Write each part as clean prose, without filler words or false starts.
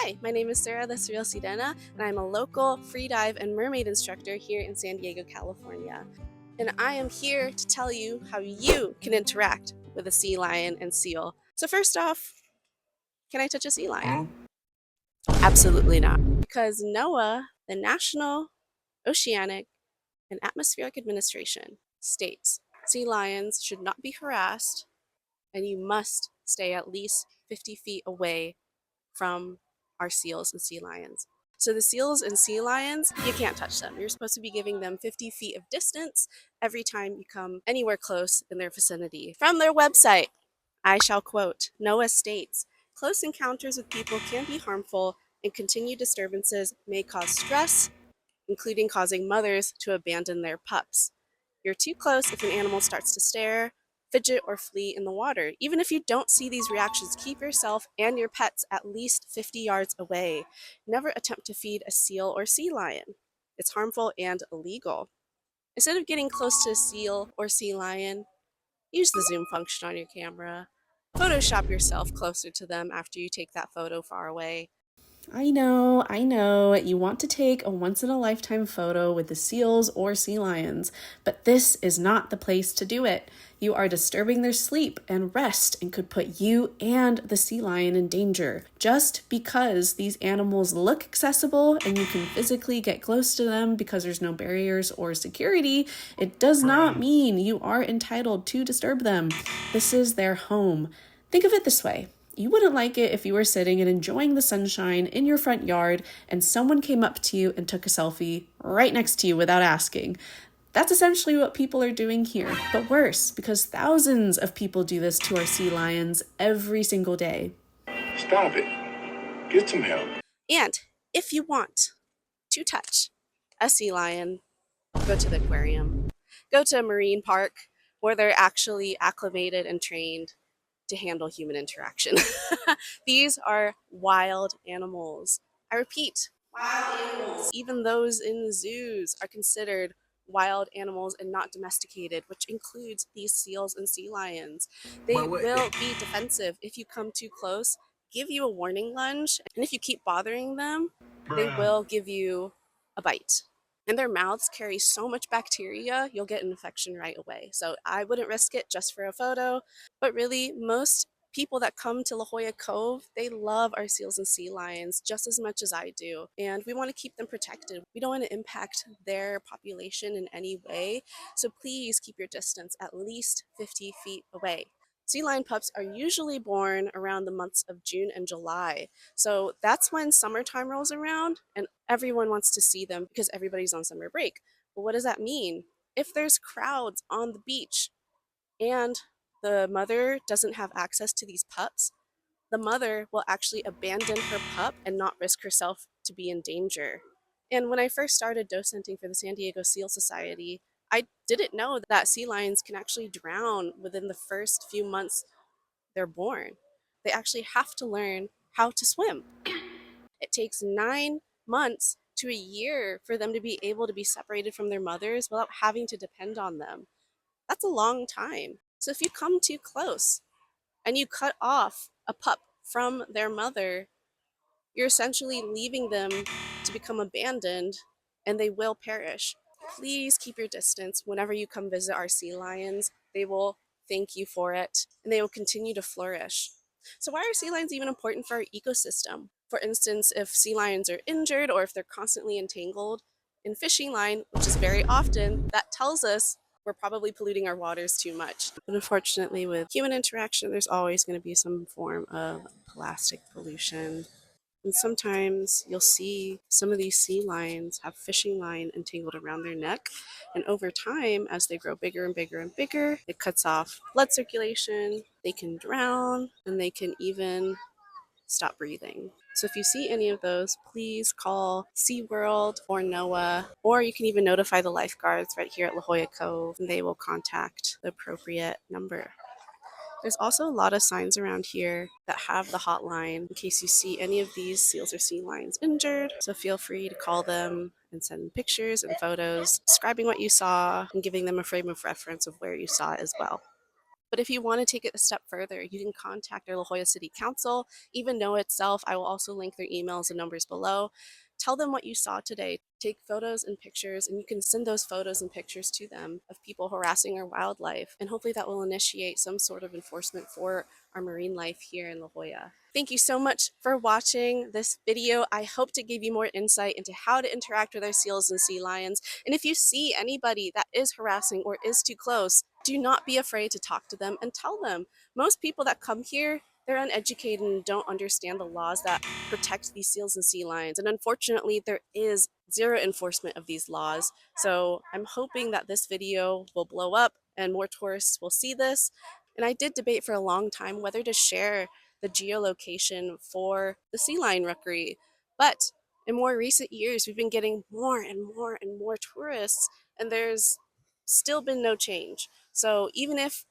Hi, my name is Sarah, the Surreal Sirena, and I'm a local free dive and mermaid instructor here in San Diego, California. And I am here to tell you how you can interact with a sea lion and seal. So first off, can I touch a sea lion? Absolutely not. Because NOAA, the National Oceanic and Atmospheric Administration, states sea lions should not be harassed and you must stay at least 50 feet away from our seals and sea lions. So the seals and sea lions, you can't touch them. You're supposed to be giving them 50 feet of distance every time you come anywhere close in their vicinity. From their website, I shall quote, NOAA states, close encounters with people can be harmful and continued disturbances may cause stress, including causing mothers to abandon their pups. You're too close if an animal starts to stare, fidget, or flee in the water. Even if you don't see these reactions, keep yourself and your pets at least 50 yards away. Never attempt to feed a seal or sea lion. It's harmful and illegal. Instead of getting close to a seal or sea lion, use the zoom function on your camera. Photoshop yourself closer to them after you take that photo far away. I know. You want to take a once-in-a-lifetime photo with the seals or sea lions, but this is not the place to do it. You are disturbing their sleep and rest and could put you and the sea lion in danger. Just because these animals look accessible and you can physically get close to them because there's no barriers or security, it does not mean you are entitled to disturb them. This is their home. Think of it this way. You wouldn't like it if you were sitting and enjoying the sunshine in your front yard and someone came up to you and took a selfie right next to you without asking. That's essentially what people are doing here, but worse, because thousands of people do this to our sea lions every single day. Stop it. Get some help. And if you want to touch a sea lion, go to the aquarium. Go to a marine park where they're actually acclimated and trained to handle human interaction. These are wild animals. I repeat, wild animals. Even those in zoos are considered wild animals and not domesticated, which includes these seals and sea lions. They will be defensive if you come too close, give you a warning lunge, and if you keep bothering them, they will give you a bite. And their mouths carry so much bacteria, you'll get an infection right away. So I wouldn't risk it just for a photo. But really, most people that come to Jolla Cove, they love our seals and sea lions just as much as I do. And we want to keep them protected. We don't want to impact their population in any way. So please keep your distance at least 50 feet away. Sea lion pups are usually born around the months of June and July. So that's when summertime rolls around and everyone wants to see them because everybody's on summer break. But what does that mean? If there's crowds on the beach and the mother doesn't have access to these pups, the mother will actually abandon her pup and not risk herself to be in danger. And when I first started docenting for the San Diego Seal Society, I didn't know that sea lions can actually drown within the first few months they're born. They actually have to learn how to swim. It takes 9 months to a year for them to be able to be separated from their mothers without having to depend on them. That's a long time. So if you come too close and you cut off a pup from their mother, you're essentially leaving them to become abandoned and they will perish. Please keep your distance whenever you come visit our sea lions. They will thank you for it and they will continue to flourish. So why are sea lions even important for our ecosystem? For instance, if sea lions are injured or if they're constantly entangled in fishing line, which is very often, that tells us we're probably polluting our waters too much. But unfortunately, with human interaction, there's always going to be some form of plastic pollution. And sometimes you'll see some of these sea lions have fishing line entangled around their neck. And over time, as they grow bigger and bigger and bigger, it cuts off blood circulation, they can drown, and they can even stop breathing. So if you see any of those, please call SeaWorld or NOAA, or you can even notify the lifeguards right here at Jolla Cove, and they will contact the appropriate number. There's also a lot of signs around here that have the hotline in case you see any of these seals or sea lions injured. So feel free to call them and send pictures and photos describing what you saw and giving them a frame of reference of where you saw it as well. But if you want to take it a step further, you can contact our La Jolla City Council, even know itself. I will also link their emails and numbers below. Tell them what you saw today. Take photos and pictures, and you can send those photos and pictures to them of people harassing our wildlife. And hopefully that will initiate some sort of enforcement for our marine life here in La Jolla. Thank you so much for watching this video. I hope to give you more insight into how to interact with our seals and sea lions. And if you see anybody that is harassing or is too close, do not be afraid to talk to them and tell them. Most people that come here, they're uneducated and don't understand the laws that protect these seals and sea lions. And unfortunately, there is zero enforcement of these laws. So I'm hoping that this video will blow up and more tourists will see this. And I did debate for a long time whether to share the geolocation for the sea lion rookery. But in more recent years, we've been getting more and more and more tourists, and there's still been no change. So even if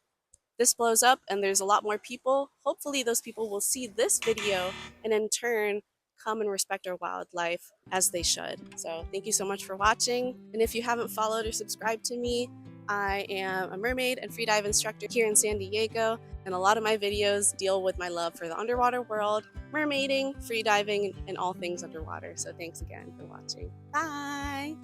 this blows up and there's a lot more people, hopefully those people will see this video and in turn come and respect our wildlife as they should. So thank you so much for watching. And if you haven't followed or subscribed to me, I am a mermaid and freedive instructor here in San Diego. And a lot of my videos deal with my love for the underwater world, mermaiding, freediving, and all things underwater. So thanks again for watching. Bye!